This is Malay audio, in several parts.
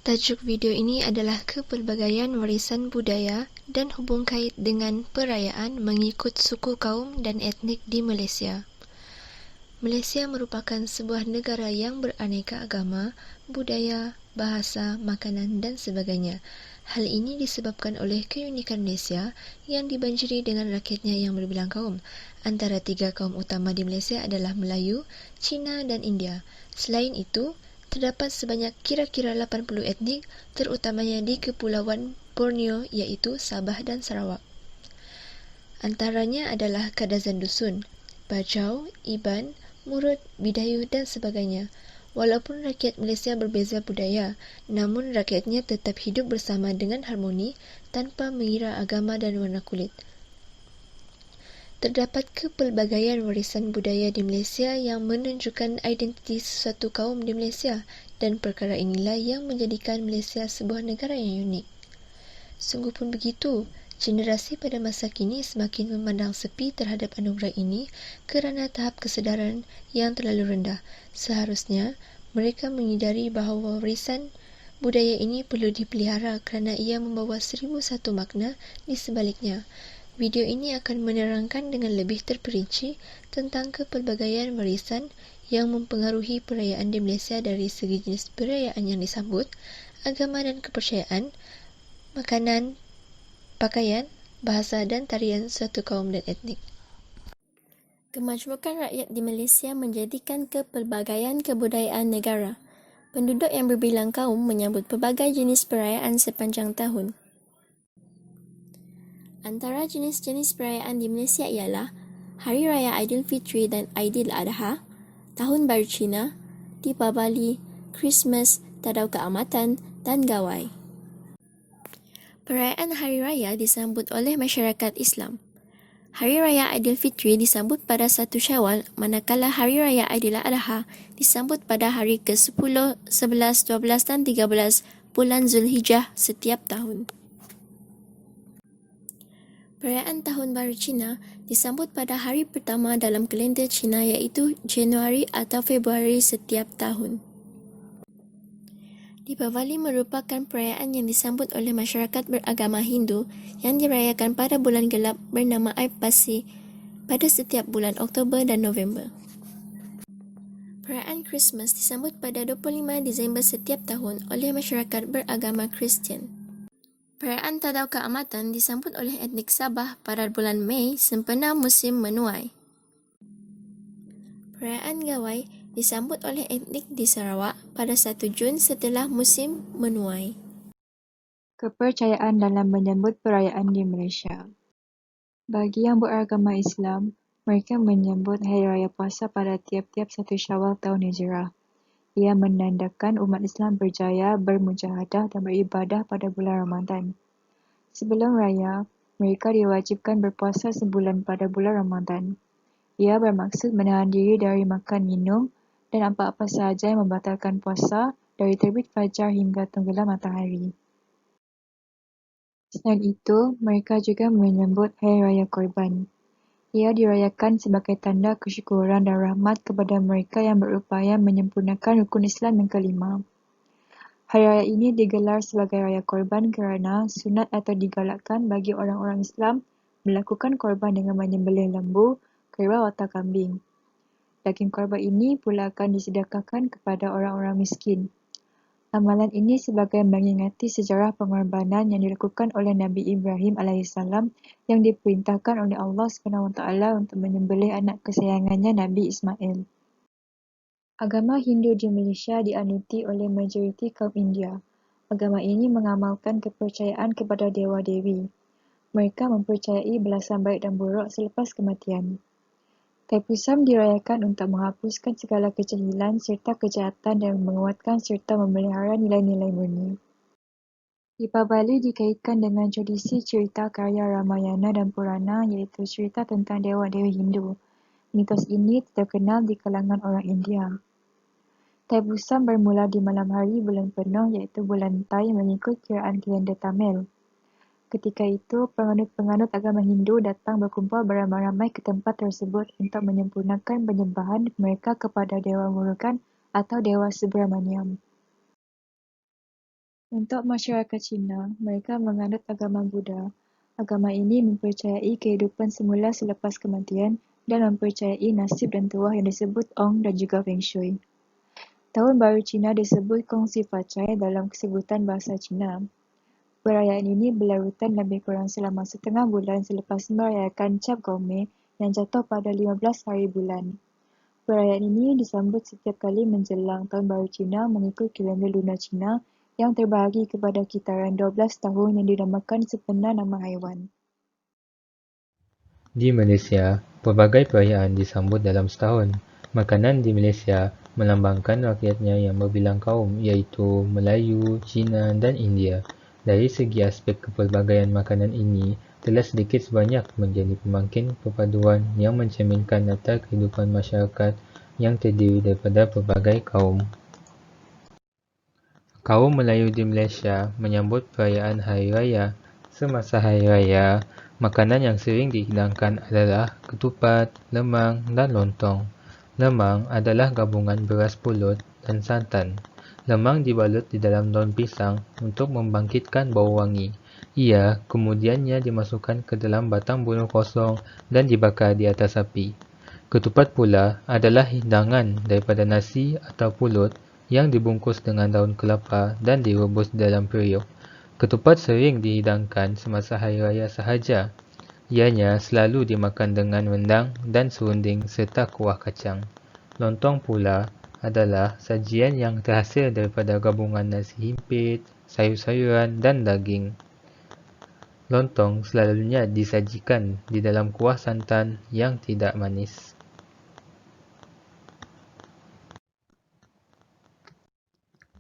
Tajuk video ini adalah Kepelbagaian Warisan Budaya dan hubung kait dengan perayaan mengikut suku kaum dan etnik di Malaysia. Malaysia merupakan sebuah negara yang beraneka agama, budaya, bahasa, makanan dan sebagainya. Hal ini disebabkan oleh keunikan Malaysia yang dibanjiri dengan rakyatnya yang berbilang kaum. Antara 3 kaum utama di Malaysia adalah Melayu, Cina dan India. Selain itu, terdapat sebanyak kira-kira 80 etnik, terutamanya di Kepulauan Borneo iaitu Sabah dan Sarawak. Antaranya adalah Kadazan Dusun, Bajau, Iban, Murut, Bidayu dan sebagainya. Walaupun rakyat Malaysia berbeza budaya, namun rakyatnya tetap hidup bersama dengan harmoni tanpa mengira agama dan warna kulit. Terdapat kepelbagaian warisan budaya di Malaysia yang menunjukkan identiti sesuatu kaum di Malaysia dan perkara inilah yang menjadikan Malaysia sebuah negara yang unik. Sungguh pun begitu, generasi pada masa kini semakin memandang sepi terhadap anugerah ini kerana tahap kesedaran yang terlalu rendah. Seharusnya, mereka menyedari bahawa warisan budaya ini perlu dipelihara kerana ia membawa 1001 makna di sebaliknya. Video ini akan menerangkan dengan lebih terperinci tentang kepelbagaian warisan yang mempengaruhi perayaan di Malaysia dari segi jenis perayaan yang disambut, agama dan kepercayaan, makanan, pakaian, bahasa dan tarian suatu kaum dan etnik. Kemajmukan rakyat di Malaysia menjadikan kepelbagaian kebudayaan negara. Penduduk yang berbilang kaum menyambut pelbagai jenis perayaan sepanjang tahun. Antara jenis-jenis perayaan di Malaysia ialah Hari Raya Aidilfitri dan Aidiladha, Tahun Baru Cina, Deepavali, Christmas, Tadau Keamatan dan Gawai. Perayaan Hari Raya disambut oleh masyarakat Islam. Hari Raya Aidilfitri disambut pada 1 Syawal, manakala Hari Raya Aidiladha disambut pada hari ke-10, 11, 12 dan 13 bulan Zulhijjah setiap tahun. Perayaan Tahun Baru Cina disambut pada hari pertama dalam kalender Cina iaitu Januari atau Februari setiap tahun. Deepavali merupakan perayaan yang disambut oleh masyarakat beragama Hindu yang dirayakan pada bulan gelap bernama Aipasi pada setiap bulan Oktober dan November. Perayaan Christmas disambut pada 25 Disember setiap tahun oleh masyarakat beragama Kristian. Perayaan Tadau Keamatan disambut oleh etnik Sabah pada bulan Mei sempena musim menuai. Perayaan Gawai disambut oleh etnik di Sarawak pada 1 Jun setelah musim menuai. Kepercayaan dalam menyambut perayaan di Malaysia. Bagi yang beragama Islam, mereka menyambut Hari Raya Puasa pada tiap-tiap 1 Syawal tahun Hijrah. Ia menandakan umat Islam berjaya bermujahadah dan beribadah pada bulan Ramadan. Sebelum raya, mereka diwajibkan berpuasa sebulan pada bulan Ramadan. Ia bermaksud menahan diri dari makan minum dan apa-apa sahaja yang membatalkan puasa dari terbit fajar hingga tenggelam matahari. Selain itu, mereka juga menyambut Hari Raya Korban. Ia dirayakan sebagai tanda kesyukuran dan rahmat kepada mereka yang berupaya menyempurnakan rukun Islam yang kelima. Hari raya ini digelar sebagai Raya Korban kerana sunat atau digalakkan bagi orang-orang Islam melakukan korban dengan menyembelih lembu, kerbau atau kambing. Daging korban ini pula akan disedekahkan kepada orang-orang miskin. Amalan ini sebagai mengingati sejarah pengorbanan yang dilakukan oleh Nabi Ibrahim AS yang diperintahkan oleh Allah SWT untuk menyembelih anak kesayangannya Nabi Ismail. Agama Hindu di Malaysia dianuti oleh majoriti kaum India. Agama ini mengamalkan kepercayaan kepada dewa-dewi. Mereka mempercayai balasan baik dan buruk selepas kematian. Thaipusam dirayakan untuk menghapuskan segala kejahilan serta kejahatan dan menguatkan serta memelihara nilai-nilai murni. Deepavali dikaitkan dengan tradisi cerita karya Ramayana dan Purana iaitu cerita tentang dewa-dewi Hindu. Mitos ini terkenal di kalangan orang India. Thaipusam bermula di malam hari bulan penuh iaitu bulan Tai mengikut kiraan kalender Tamil. Ketika itu, penganut-penganut agama Hindu datang berkumpul beramai-ramai ke tempat tersebut untuk menyempurnakan penyembahan mereka kepada Dewa Murugan atau Dewa Subramaniam. Untuk masyarakat Cina, mereka menganut agama Buddha. Agama ini mempercayai kehidupan semula selepas kematian dan mempercayai nasib dan tuah yang disebut Ong dan juga Feng Shui. Tahun Baru Cina disebut Kongsi Facai dalam sebutan bahasa Cina. Perayaan ini berlarutan lebih kurang selama setengah bulan selepas merayakan Cap Gome yang jatuh pada 15 hari bulan. Perayaan ini disambut setiap kali menjelang Tahun Baru Cina mengikut kalender lunar Cina yang terbahagi kepada kitaran 12 tahun yang dinamakan sempena nama haiwan. Di Malaysia, pelbagai perayaan disambut dalam setahun. Makanan di Malaysia melambangkan rakyatnya yang berbilang kaum iaitu Melayu, Cina dan India. Dari segi aspek kepelbagaian makanan ini telah sedikit sebanyak menjadi pemangkin perpaduan yang mencerminkan latar kehidupan masyarakat yang terdiri daripada pelbagai kaum. Kaum Melayu di Malaysia menyambut perayaan Hari Raya. Semasa Hari Raya, makanan yang sering dihidangkan adalah ketupat, lemang dan lontong. Lemang adalah gabungan beras pulut dan santan. Lemang dibalut di dalam daun pisang untuk membangkitkan bau wangi. Ia kemudiannya dimasukkan ke dalam batang bunuh kosong dan dibakar di atas api. Ketupat pula adalah hidangan daripada nasi atau pulut yang dibungkus dengan daun kelapa dan direbus dalam periuk. Ketupat sering dihidangkan semasa Hari Raya sahaja. Ianya selalu dimakan dengan rendang dan serunding serta kuah kacang. Lontong pula adalah sajian yang terhasil daripada gabungan nasi himpit, sayur-sayuran dan daging. Lontong selalunya disajikan di dalam kuah santan yang tidak manis.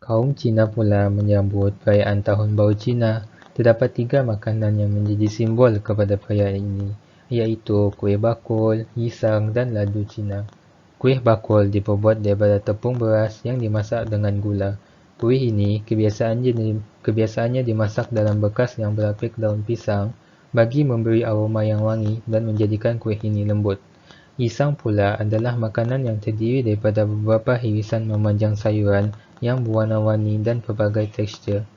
Kaum Cina pula menyambut perayaan Tahun Baru Cina. Terdapat 3 makanan yang menjadi simbol kepada perayaan ini, iaitu kuih bakul, pisang dan ladu Cina. Kuih bakul diperbuat daripada tepung beras yang dimasak dengan gula. Kuih ini kebiasaannya dimasak dalam bekas yang berlapik daun pisang bagi memberi aroma yang wangi dan menjadikan kuih ini lembut. Pisang pula adalah makanan yang terdiri daripada beberapa irisan memanjang sayuran yang berwarna-warni dan pelbagai tekstur.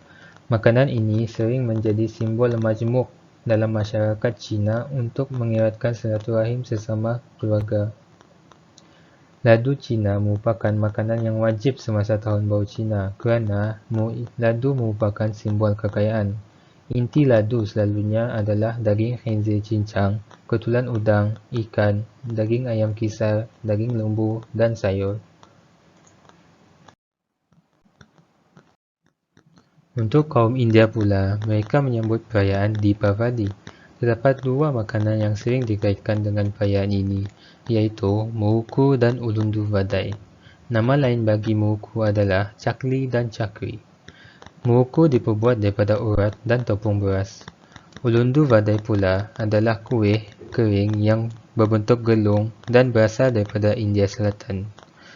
Makanan ini sering menjadi simbol majmuk dalam masyarakat Cina untuk mengeratkan silaturahim sesama keluarga. Ladu Cina merupakan makanan yang wajib semasa Tahun Baru Cina kerana ladu merupakan simbol kekayaan. Inti ladu selalunya adalah daging khinzir cincang, ketulan udang, ikan, daging ayam kisar, daging lembu dan sayur. Untuk kaum India pula, mereka menyambut perayaan Deepavali. Terdapat 2 makanan yang sering dikaitkan dengan perayaan ini, iaitu muruku dan ulundu vadai. Nama lain bagi muruku adalah cakli dan cakri. Muruku diperbuat daripada urat dan tepung beras. Ulundu vadai pula adalah kuih kering yang berbentuk gelung dan berasal daripada India Selatan.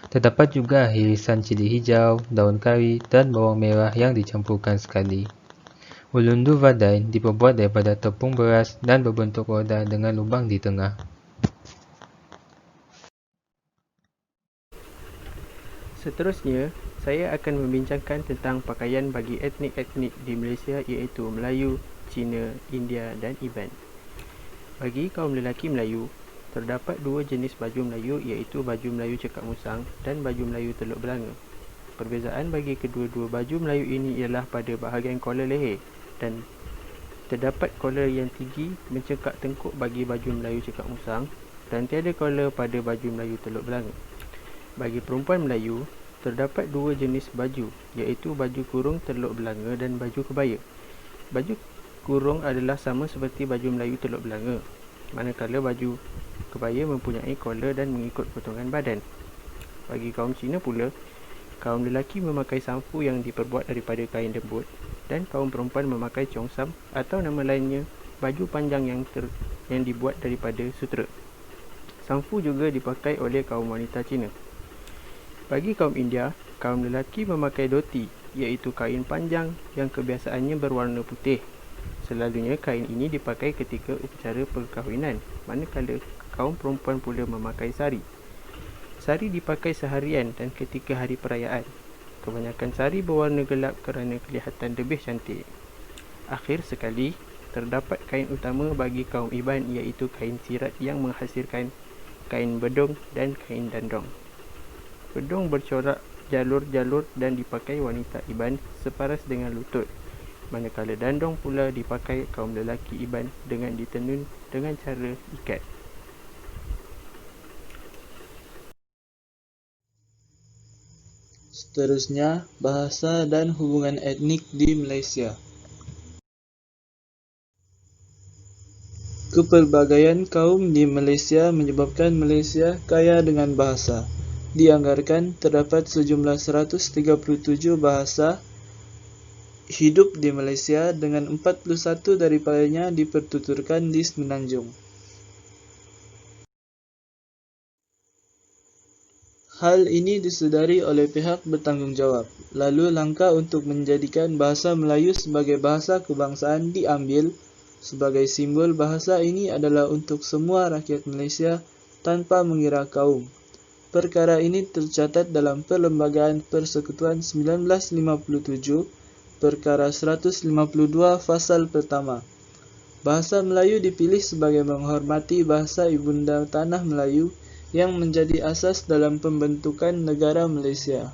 Terdapat juga irisan cili hijau, daun kari dan bawang merah yang dicampurkan sekali. Ulundu vadai diperbuat daripada tepung beras dan berbentuk roda dengan lubang di tengah. Seterusnya, saya akan membincangkan tentang pakaian bagi etnik-etnik di Malaysia iaitu Melayu, Cina, India dan Iban. Bagi kaum lelaki Melayu, terdapat 2 jenis baju Melayu iaitu baju Melayu cekak musang dan baju Melayu teluk belanga. Perbezaan bagi kedua-dua baju Melayu ini ialah pada bahagian kollar leher dan terdapat kollar yang tinggi mencekak tengkuk bagi baju Melayu cekak musang dan tiada kollar pada baju Melayu teluk belanga. Bagi perempuan Melayu, terdapat 2 jenis baju iaitu baju kurung teluk belanga dan baju kebaya. Baju kurung adalah sama seperti baju Melayu teluk belanga, manakala baju kebaya mempunyai kollar dan mengikut potongan badan. Bagi kaum Cina pula, kaum lelaki memakai samfu yang diperbuat daripada kain lembut dan kaum perempuan memakai congsam atau nama lainnya baju panjang yang dibuat daripada sutera. Samfu juga dipakai oleh kaum wanita Cina. Bagi kaum India, kaum lelaki memakai dhoti iaitu kain panjang yang kebiasaannya berwarna putih. Selalunya kain ini dipakai ketika upacara perkahwinan, manakala kaum perempuan pula memakai sari. Sari dipakai seharian dan ketika hari perayaan. Kebanyakan sari berwarna gelap kerana kelihatan lebih cantik. Akhir sekali, terdapat kain utama bagi kaum Iban iaitu kain sirat yang menghasilkan kain bedong dan kain dandong. Bedong bercorak jalur-jalur dan dipakai wanita Iban separas dengan lutut, manakala dandong pula dipakai kaum lelaki Iban dengan ditenun dengan cara ikat. Seterusnya, bahasa dan hubungan etnik di Malaysia. Kepelbagaian kaum di Malaysia menyebabkan Malaysia kaya dengan bahasa. Dianggarkan terdapat sejumlah 137 bahasa hidup di Malaysia dengan 41 daripadanya dipertuturkan di Semenanjung. Hal ini disedari oleh pihak bertanggungjawab. Lalu langkah untuk menjadikan bahasa Melayu sebagai bahasa kebangsaan diambil. Sebagai simbol bahasa ini adalah untuk semua rakyat Malaysia tanpa mengira kaum. Perkara ini tercatat dalam Perlembagaan Persekutuan 1957, Perkara 152 Fasal Pertama. Bahasa Melayu dipilih sebagai menghormati bahasa ibunda tanah Melayu yang menjadi asas dalam pembentukan negara Malaysia.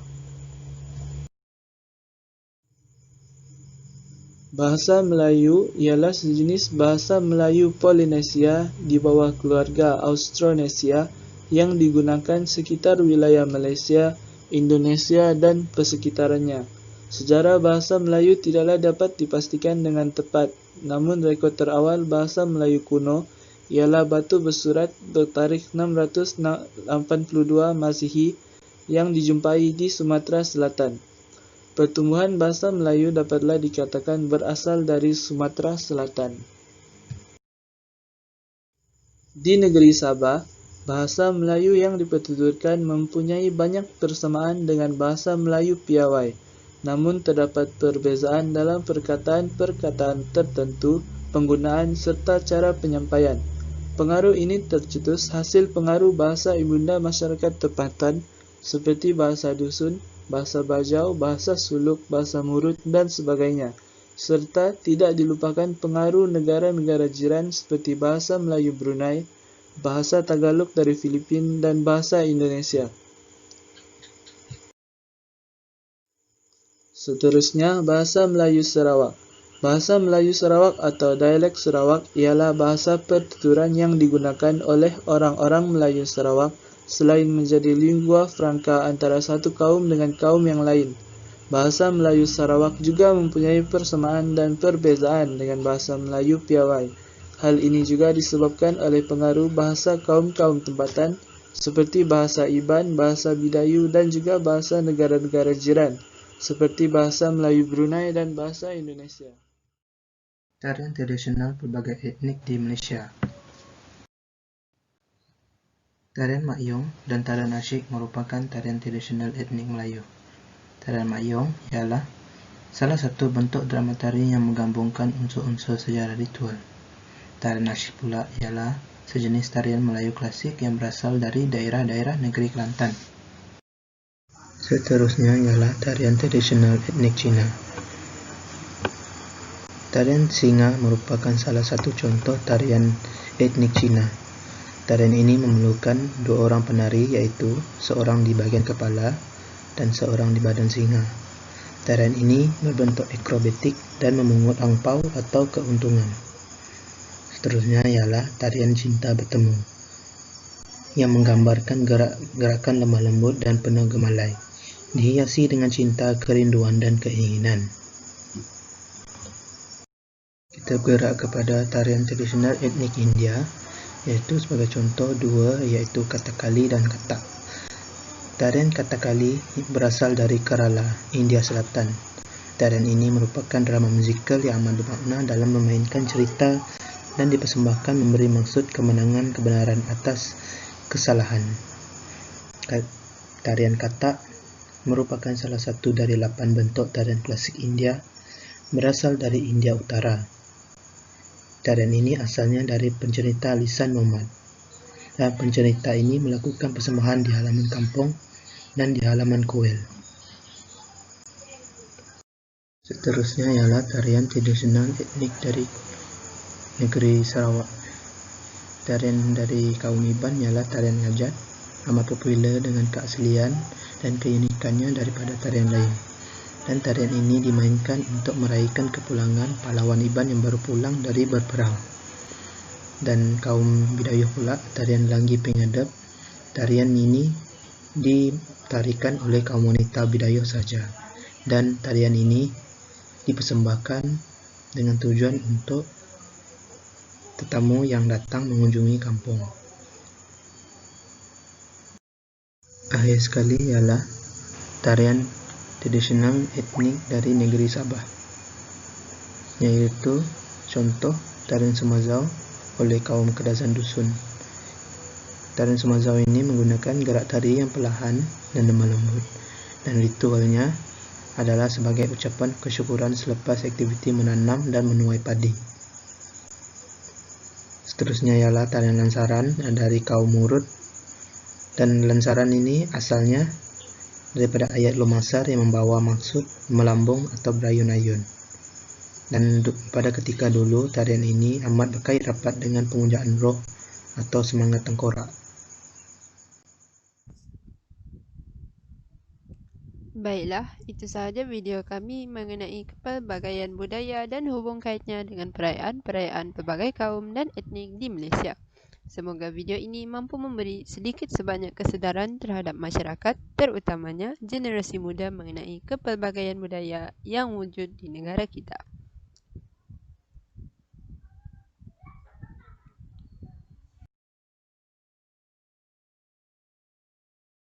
Bahasa Melayu ialah sejenis bahasa Melayu Polinesia di bawah keluarga Austronesia yang digunakan sekitar wilayah Malaysia, Indonesia dan persekitarannya. Sejarah bahasa Melayu tidaklah dapat dipastikan dengan tepat, namun rekod terawal bahasa Melayu kuno ialah batu bersurat bertarikh 682 Masihi yang dijumpai di Sumatera Selatan. Pertumbuhan bahasa Melayu dapatlah dikatakan berasal dari Sumatera Selatan. Di negeri Sabah, bahasa Melayu yang dipertuturkan mempunyai banyak persamaan dengan bahasa Melayu Piawai, namun terdapat perbezaan dalam perkataan-perkataan tertentu, penggunaan serta cara penyampaian. Pengaruh ini tercetus hasil pengaruh bahasa ibunda masyarakat tempatan seperti bahasa dusun, bahasa Bajau, bahasa Suluk, bahasa Murut dan sebagainya, serta tidak dilupakan pengaruh negara-negara jiran seperti bahasa Melayu Brunei, bahasa Tagalog dari Filipina dan bahasa Indonesia. Seterusnya, bahasa Melayu Sarawak. Bahasa Melayu Sarawak atau dialek Sarawak ialah bahasa pertuturan yang digunakan oleh orang-orang Melayu Sarawak selain menjadi lingua franca antara satu kaum dengan kaum yang lain. Bahasa Melayu Sarawak juga mempunyai persamaan dan perbezaan dengan bahasa Melayu Piawai. Hal ini juga disebabkan oleh pengaruh bahasa kaum-kaum tempatan seperti bahasa Iban, bahasa Bidayu dan juga bahasa negara-negara jiran seperti bahasa Melayu Brunei dan bahasa Indonesia. Tarian tradisional berbagai etnik di Malaysia. Tarian Mak Yong dan tarian asyik merupakan tarian tradisional etnik Melayu. Tarian Mak Yong ialah salah satu bentuk drama tari yang menggabungkan unsur-unsur sejarah ritual. Tarian asyik pula ialah sejenis tarian Melayu klasik yang berasal dari daerah-daerah negeri Kelantan. Seterusnya ialah tarian tradisional etnik Cina. Tarian Singa merupakan salah satu contoh tarian etnik Cina. Tarian ini memerlukan dua orang penari iaitu seorang di bahagian kepala dan seorang di badan singa. Tarian ini berbentuk akrobatik dan memungut angpau atau keuntungan. Seterusnya ialah tarian Cinta Bertemu yang menggambarkan gerakan lemah lembut dan penuh gemalai, dihiasi dengan cinta, kerinduan dan keinginan. Kita bergerak kepada tarian tradisional etnik India, iaitu sebagai contoh dua, iaitu Kathakali dan Kathak. Tarian Kathakali berasal dari Kerala, India Selatan. Tarian ini merupakan drama musikal yang amat bermakna dalam memainkan cerita dan dipersembahkan memberi maksud kemenangan kebenaran atas kesalahan. Tarian Kathak merupakan salah satu dari 8 bentuk tarian klasik India, berasal dari India Utara. Tarian ini asalnya dari pencerita lisan Nomad. Dan pencerita ini melakukan persembahan di halaman kampung dan di halaman kuil. Seterusnya ialah tarian tradisional etnik dari negeri Sarawak. Tarian dari kaum Iban ialah tarian ngajat, amat popular dengan keaslian dan keunikannya daripada tarian lain. Dan tarian ini dimainkan untuk meraihkan kepulangan pahlawan Iban yang baru pulang dari berperang. Dan kaum Bidayuh pula, tarian Langgi Pengadap. Tarian ini ditarikan oleh kaum wanita Bidayuh saja. Dan tarian ini dipersembahkan dengan tujuan untuk tetamu yang datang mengunjungi kampung. Akhir sekali ialah tarian tradisional etnik dari negeri Sabah, yaitu contoh tarian Sumazau oleh kaum Kedazan Dusun. Tarian Sumazau ini menggunakan gerak tari yang perlahan dan lemah lembut, dan ritualnya adalah sebagai ucapan kesyukuran selepas aktiviti menanam dan menuai padi. Seterusnya ialah tarian lansaran dari kaum Murut, dan lansaran ini asalnya daripada ayat Lumasar yang membawa maksud melambung atau berayun-ayun. Dan pada ketika dulu tarian ini amat berkait rapat dengan pemujaan roh atau semangat tengkorak. Baiklah, itu sahaja video kami mengenai kepelbagaian budaya dan hubung kaitnya dengan perayaan-perayaan pelbagai kaum dan etnik di Malaysia. Semoga video ini mampu memberi sedikit sebanyak kesedaran terhadap masyarakat, terutamanya generasi muda mengenai kepelbagaian budaya yang wujud di negara kita.